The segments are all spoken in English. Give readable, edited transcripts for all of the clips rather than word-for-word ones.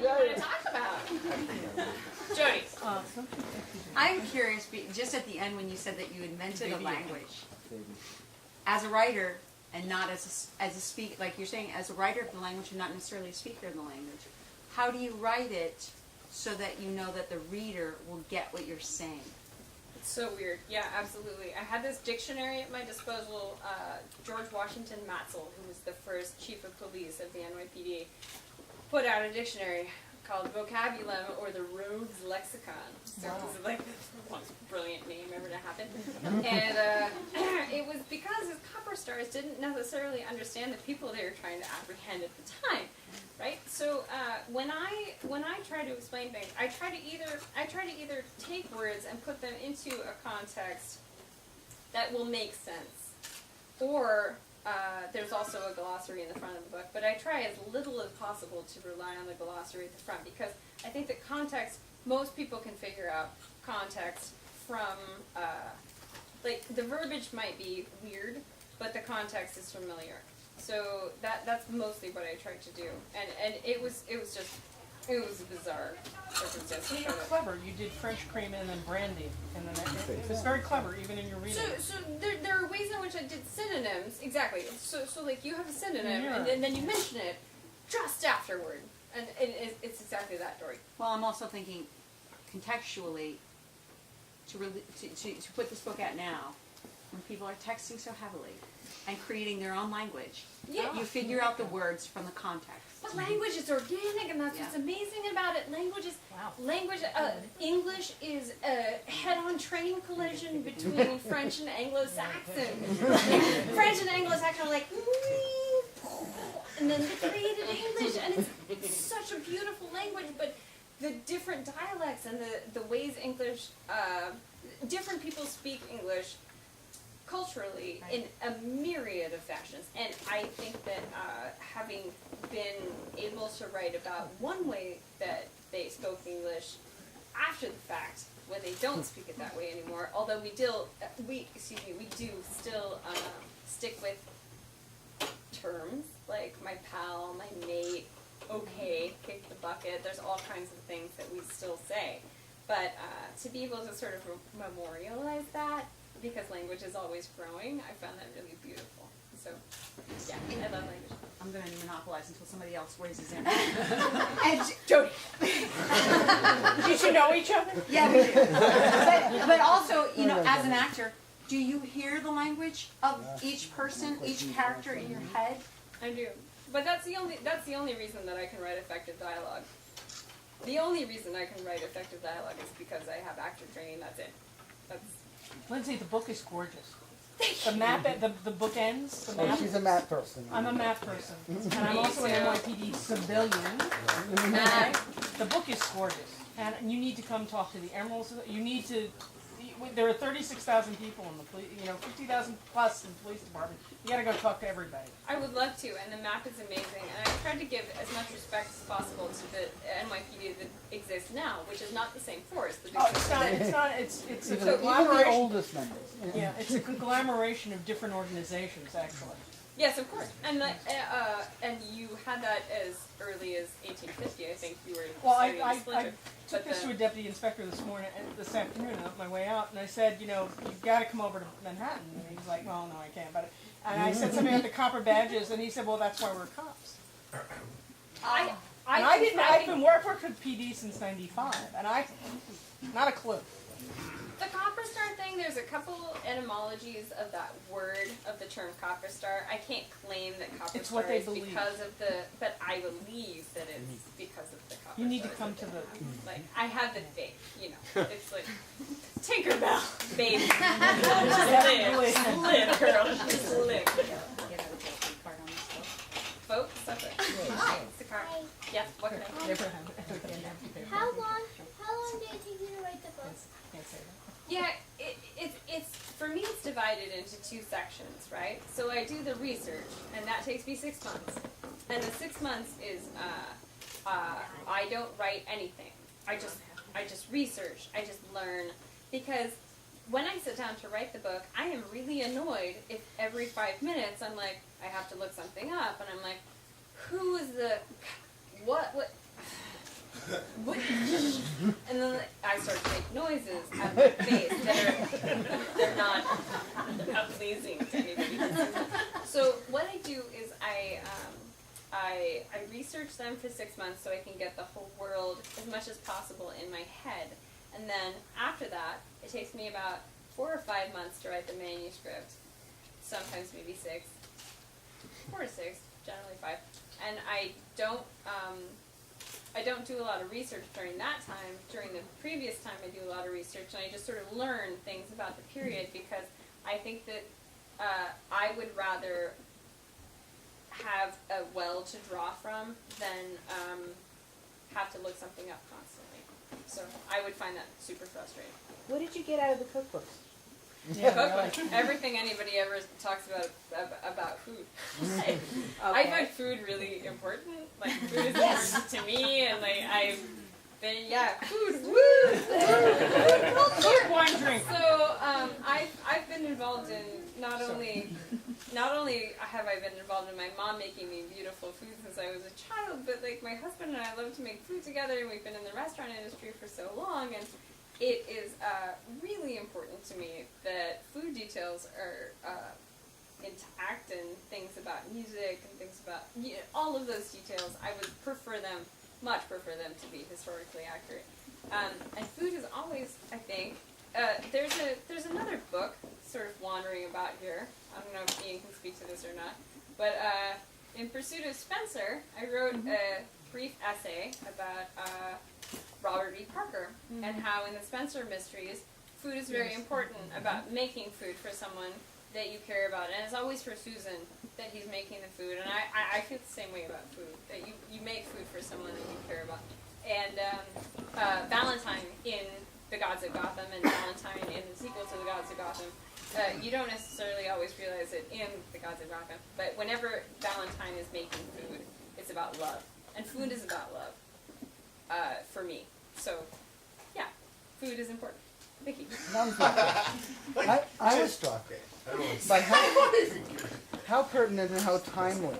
What do you want to talk about? Jody. I'm curious, just at the end when you said that you invented a language, as a writer and not as a speaker, like you're saying, as a writer of the language and not necessarily a speaker of the language, how do you write it so that you know that the reader will get what you're saying? It's so weird. Yeah, absolutely. I had this dictionary at my disposal. George Washington Matzel, who was the first chief of police of the NYPD, put out a dictionary called Vocabulum, or the Rogues Lexicon. So this is like the most brilliant name ever to happen. And it was because his copper stars didn't necessarily understand the people they were trying to apprehend at the time, right? So when I try to explain things, I try to either take words and put them into a context that will make sense, or there's also a glossary in the front of the book, but I try as little as possible to rely on the glossary at the front, because I think that context, most people can figure out context from, like, the verbiage might be weird, but the context is familiar. So that's mostly what I tried to do, and it was bizarre. You were clever. You did French cream and then brandy, and then it was very clever, even in your reading. So there are ways in which I did synonyms, exactly. So like you have a synonym, and then you mention it just afterward, and it's exactly that, Dory. Well, I'm also thinking contextually to put this book out now, when people are texting so heavily and creating their own language. Yeah. You figure out the words from the context. But language is organic, and that's what's amazing about it. English is a head-on train collision between French and Anglo-Saxon. French and Anglo-Saxon are like, and then they created English, and it's such a beautiful language, but the different dialects and the ways English, different people speak English culturally in a myriad of fashions. And I think that having been able to write about one way that they spoke English after the fact, when they don't speak it that way anymore, although we do still stick with terms like my pal, my mate, okay, kick the bucket. There's all kinds of things that we still say. But to be able to sort of memorialize that, because language is always growing, I found that really beautiful. So, yeah, I love language. I'm going to monopolize until somebody else raises their hand. And Jody. Did you know each other? Yeah, we do. But also, you know, as an actor, do you hear the language of each person, each character in your head? I do. But that's the only reason that I can write effective dialogue. The only reason I can write effective dialogue is because I have actor training. That's it. Lyndsay, the book is gorgeous. The map, the book ends. The map. She's a math person. I'm a math person, and I'm also an NYPD civilian. And the book is gorgeous, and you need to come talk to the Emeralds. You need to. There are 36,000 people in the police, 50,000 plus in the police department. You got to go talk to everybody. I would love to, and the map is amazing. And I tried to give as much respect as possible to the NYPD that exists now, which is not the same force. It's not. It's a Even the conglomeration. oldest members. Yeah, it's a conglomeration of different organizations, actually. Yes, of course. And you had that as early as 1850. I think you were. Well, starting I to splinter. took this to a deputy inspector this afternoon, on my way out, and I said, you've got to come over to Manhattan. And he's like, well, no, I can't. And I said something about the copper badges, and he said, well, that's why we're cops. I've been working with PD since '95, and not a clue. The copper star thing, there's a couple etymologies of that word, of the term copper star. I can't claim that copper It's star what they is believe. because of but I believe that it's because of the copper You need to stars come that to they the. have. Like, I have the faith, it's like, Tinkerbell, baby. Just live, girl, just live. Vote, separate. Hi, it's the card. Yes, what can I do? How long did it take you to write the book? Can't say that. Yeah, it's for me it's divided into two sections, right? So I do the research, and that takes me 6 months. And the 6 months is I don't write anything. I just research. I just learn, because when I sit down to write the book, I am really annoyed if every 5 minutes I'm like, I have to look something up, and I'm like, who is the what what? And then I start to make noises at my face they're not pleasing to anybody. So what I do is I research them for 6 months so I can get the whole world as much as possible in my head. And then after that, it takes me about 4 or 5 months to write the manuscript. Sometimes maybe 6. 4 to 6, generally 5. And I don't do a lot of research during that time. During the previous time, I do a lot of research, and I just sort of learn things about the period because I think that I would rather have a well to draw from than have to look something up constantly. So I would find that super frustrating. What did you get out of the cookbooks? Cookbook, everything anybody ever talks about food. I find food really important. Like food is important to me, and like food. Woo! Cook, wine, drink. So I've been involved in not only have I been involved in my mom making me beautiful food since I was a child, but like my husband and I love to make food together, and we've been in the restaurant industry for so long, and it is really important to me that food details are intact, and things about music and things about all of those details. I would much prefer them to be historically accurate. And food is always, I think, there's another book sort of wandering about here. I don't know if Ian can speak to this or not, but in Pursuit of Spencer, I wrote a brief essay about Robert B. Parker and how in the Spencer mysteries, food is very important about making food for someone that you care about. And it's always for Susan that he's making the food. And I feel the same way about food, that you make food for someone that you care about. And Valentine in The Gods of Gotham and Valentine in the sequel to The Gods of Gotham, you don't necessarily always realize it in The Gods of Gotham, but whenever Valentine is making food, it's about love. And food is about love. For me. So, yeah, food is important. Vicky. I was struck by how pertinent and how timely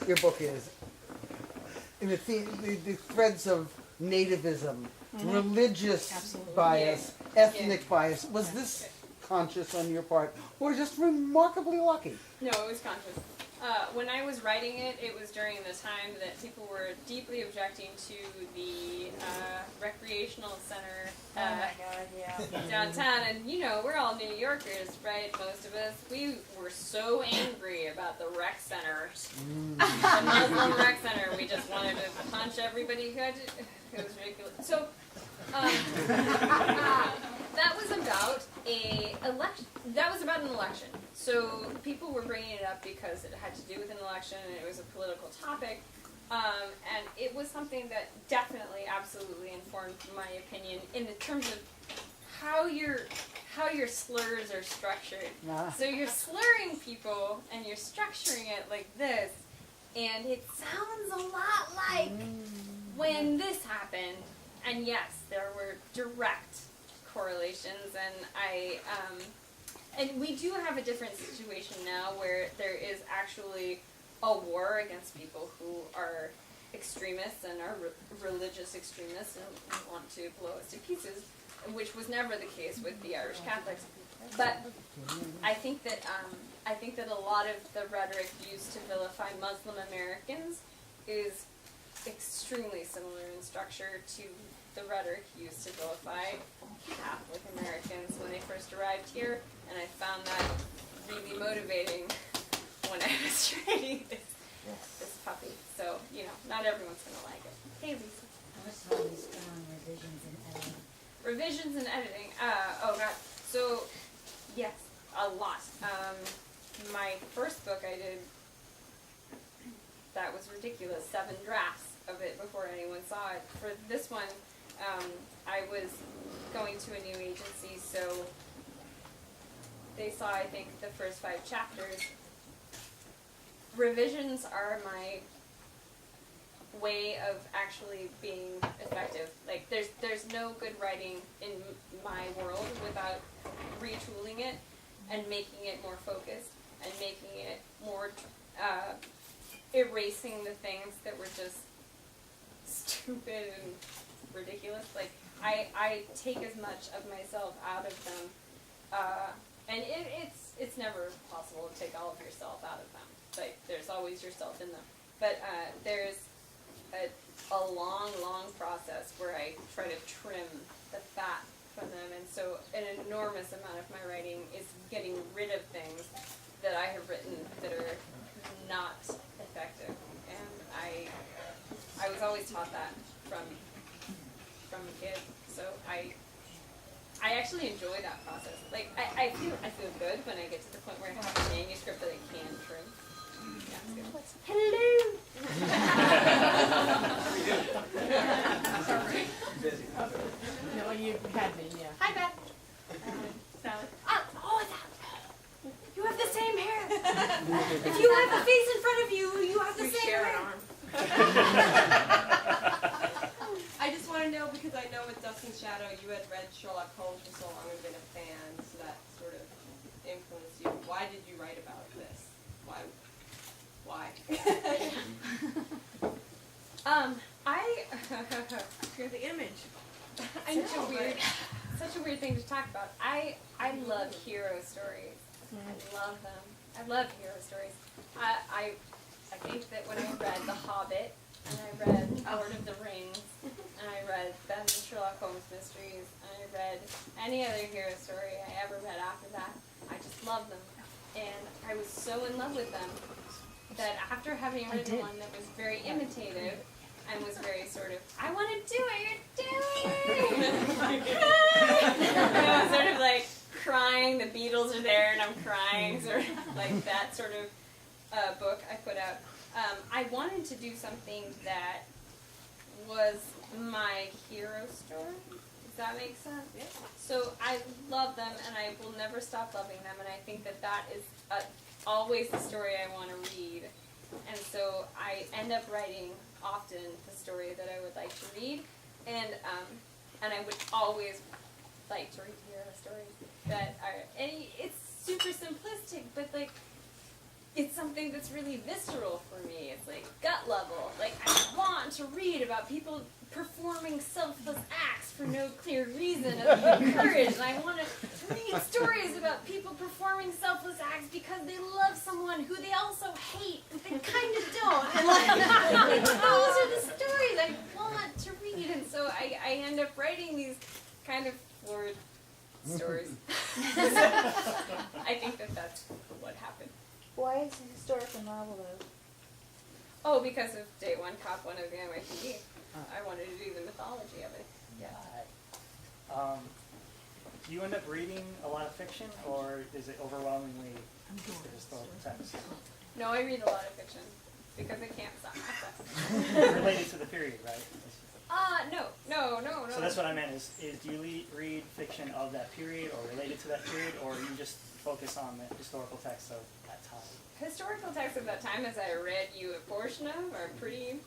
your book is in the threads of nativism, religious bias, ethnic bias. Was this conscious on your part, or just remarkably lucky? No, it was conscious. When I was writing it, it was during the time that people were deeply objecting to the recreational center downtown. And, we're all New Yorkers, right? Most of us. We were so angry about the rec centers. The Muslim rec center. We just wanted to punch everybody who had to. It was ridiculous. So, that was about an election. So people were bringing it up because it had to do with an election and it was a political topic. And it was something that definitely, absolutely informed my opinion in the terms of how your slurs are structured. So you're slurring people and you're structuring it like this, and it sounds a lot like when this happened. And yes, there were direct correlations, and we do have a different situation now where there is actually a war against people who are extremists and are religious extremists and want to blow us to pieces, which was never the case with the Irish Catholics. But I think that a lot of the rhetoric used to vilify Muslim Americans is extremely similar in structure to the rhetoric used to vilify Catholic Americans when they first arrived here, and I found that really motivating when I was writing this puppy. So, not everyone's going to like it. Hey, Lisa. How much time you spend on revisions and editing? Revisions and editing. Oh, God. So, yes, a lot. My first book I did, that was ridiculous, 7 drafts of it before anyone saw it. For this one, I was going to a new agency, so they saw, I think, the first 5 chapters. Revisions are my way of actually being effective. Like, there's no good writing in my world without retooling it and making it more focused and making it more, erasing the things that were just stupid and ridiculous. Like, I take as much of myself out of them, and it's never possible to take all of yourself out of them. Like, there's always yourself in them. But there's a long, long process where I try to trim the fat from them, and so an enormous amount of my writing is getting rid of things that I have written that are not effective. And I was always taught that from a kid. So I actually enjoy that process. Like, I feel good when I get to the point where I have a manuscript that I can trim. Yeah, it's good. Hello. No, you had me, yeah. Hi, Beth. Sally. Oh, you have the same hair. If you have a face in front of you, you have the same hair. I just want to know, because I know with Dust and Shadow you had read Sherlock Holmes for so long and been a fan, so that sort of influenced you. Why did you write about this? Why? You're the image. I know, such a weird thing to talk about. I love hero stories. I love them. I love hero stories. I think that when I read The Hobbit, and I read Lord of the Rings, and I read the Sherlock Holmes mysteries, and I read any other hero story I ever read after that, I just loved them. And I was so in love with them that after having written one that was very imitative and was very sort of, I want to do what you're doing! And I was sort of like crying, the Beatles are there and I'm crying, sort of like that sort of book I put out. I wanted to do something that was my hero story. Does that make sense? Yeah. So I love them, and I will never stop loving them, and I think that that is always the story I want to read. And so I end up writing often the story that I would like to read, and I would always like to read hero stories that are, and it's super simplistic, but like, it's something that's really visceral for me. It's like gut level. Like, I want to read about people performing selfless acts for no clear reason other than courage. And I want to read stories about people performing selfless acts because they love someone who they also hate, but they kind of don't. And like, those are the stories I want to read. And so I end up writing these kind of florid stories. I think that that's what happened. Why is it a historical novel, though? Oh, because of Day One, Cop One of the NYPD. I wanted to do the mythology of it. Yeah. Do you end up reading a lot of fiction, or is it overwhelmingly the historical text? No, I read a lot of fiction because I can't stop myself. Related to the period, right? No. So that's what I meant, is do you read fiction of that period or related to that period, or you just focus on the historical text of that time? Historical texts of that time, as I read you a portion of, are pretty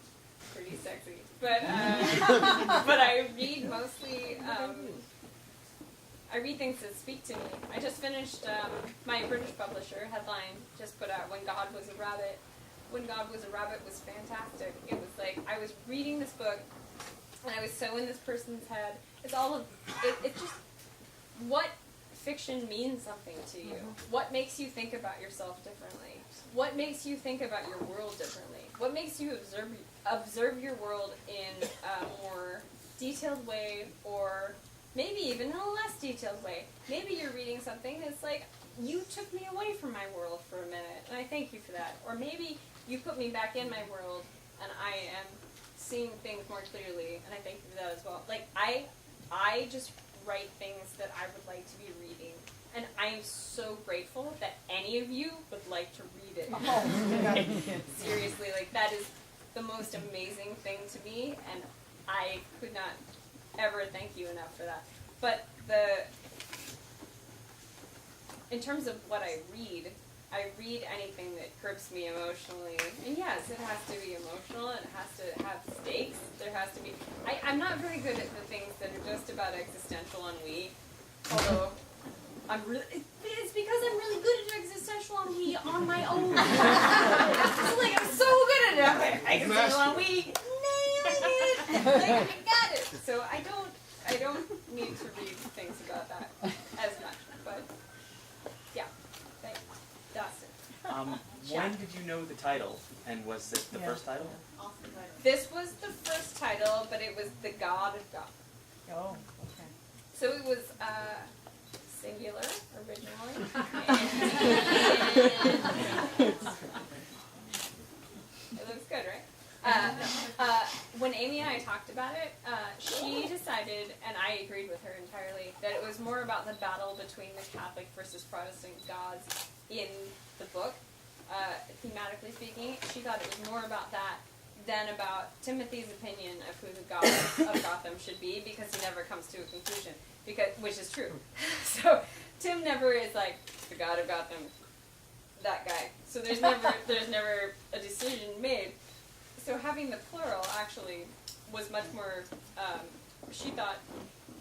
sexy. But but I read mostly, I read things that speak to me. I just finished, my British publisher, Headline, just put out When God Was a Rabbit. When God Was a Rabbit was fantastic. It was like, I was reading this book, and I was so in this person's head. It's all of, it's just, what fiction means something to you? What makes you think about yourself differently? What makes you think about your world differently? What makes you observe your world in a more detailed way, or maybe even in a less detailed way? Maybe you're reading something that's like, you took me away from my world for a minute, and I thank you for that. Or maybe you put me back in my world, and I am seeing things more clearly, and I thank you for that as well. Like, I just write things that I would like to be reading. And I am so grateful that any of you would like to read it. Seriously, like, that is the most amazing thing to me, and I could not ever thank you enough for that. But in terms of what I read anything that grips me emotionally. And yes, it has to be emotional, and it has to have stakes. There has to be... I'm not very good at the things that are just about existential ennui, although it's because I'm really good at existential ennui on my own. I'm so good at it. Existential ennui, nailed it. I got it. So I don't need to read things about that as much. But yeah, thanks, Dustin. When did you know the title, and was it the first title? This was the first title, but it was The God of Gotham. Oh, okay. So it was singular originally. It looks good, right? When Amy and I talked about it, she decided, and I agreed with her entirely, that it was more about the battle between the Catholic versus Protestant gods in the book. Thematically speaking, she thought it was more about that than about Timothy's opinion of who the God of Gotham should be, because he never comes to a conclusion, which is true. So Tim never is like the God of Gotham, that guy. So there's never a decision made. So having the plural actually was much more, she thought,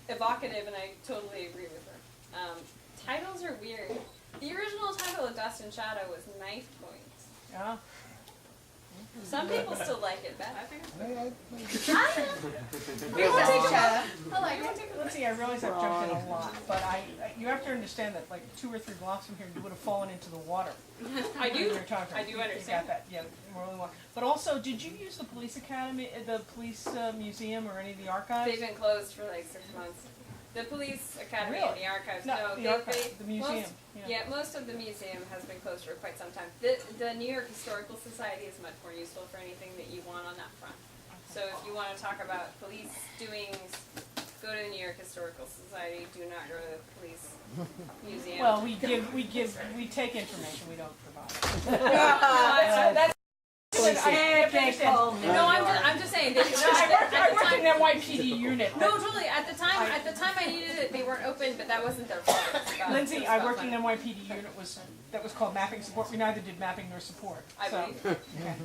evocative, and I totally agree with her. Titles are weird. The original title of Dust and Shadow was Knife Points. Yeah. Some people still like it better. We will take Shadow. I like it. Let's see, I realize I've jumped in a lot, but you have to understand that like 2 or 3 blocks from here, you would have fallen into the water. I do. You were talking. I do You understand. got that, yeah, really well. But also, did you use the police academy, the police museum, or any of the archives? They've been closed for like 6 months. The police academy and Really? the archives, No, the archives, the museum. Most of the museum has been closed for quite some time. The New York Historical Society is much more useful for anything that you want on that front. So if you want to talk about police doings, go to the New York Historical Society. Do not go to the police museum. Well, we take information, we don't provide. That's I understand. no, I'm just saying. I worked in an NYPD unit. No, totally. At the time I needed it. They weren't open, but that wasn't their fault. Lyndsay, I worked in an NYPD unit that was called mapping support. We neither did mapping nor support. I So, believe. okay.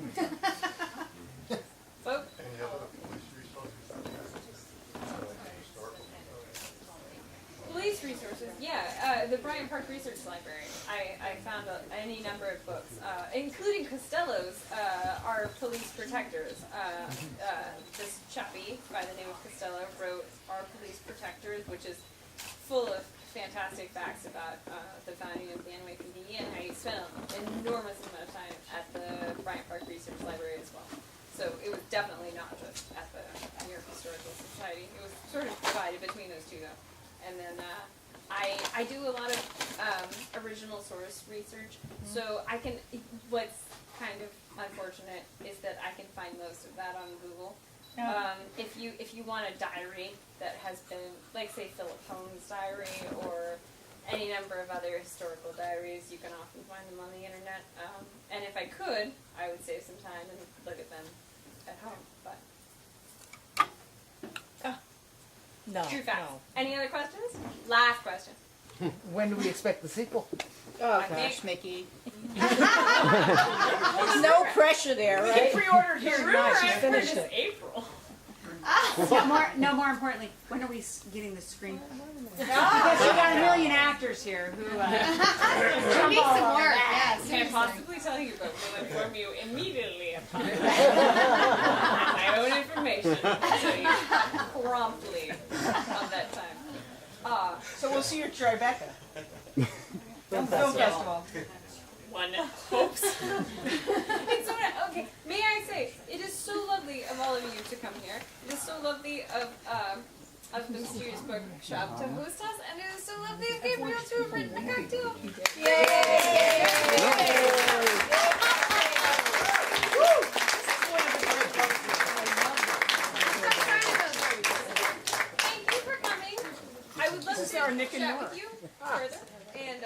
Vote. Any other police resources that you have? Historical. Police resources, yeah. The Bryant Park Research Library. I found any number of books, including Costello's, our police protectors. This chappie by the name of Costello wrote Our Police Protectors, which is full of fantastic facts about the founding of the NYPD, and I spent an enormous amount of time at the Bryant Park Research Library as well. So it was definitely not just at the New York Historical Society. It was sort of divided between those two, though. And then I do a lot of original source research, so I can. What's kind of unfortunate is that I can find most of that on Google. Yeah. If you want a diary that has been, like say Philip Holmes' diary or any number of other historical diaries, you can often find them on the internet. And if I could, I would save some time and look at them at home. But No. true facts. No. Any other questions? Last question. When do we expect the sequel? Oh I think- gosh, Mickey. No pressure there, We can right? pre-order it here Rumor tonight. She's I've heard finished is it. April. More importantly, when are we getting the screen? Because you got a million actors here who jump all over that. Can't possibly tell you, but will inform you immediately upon my own information. So you promptly on that time. So we'll see you at Tribeca. Film Festival. One hopes. It's so okay. May I say, it is so lovely of all of you to come here. It is so lovely of the Mysterious Bookshop to host us, and it is so lovely of Gabriel to have written the cocktail. Yay! Thank you for coming. I would love to This is our Nick and chat Nora. with you further, and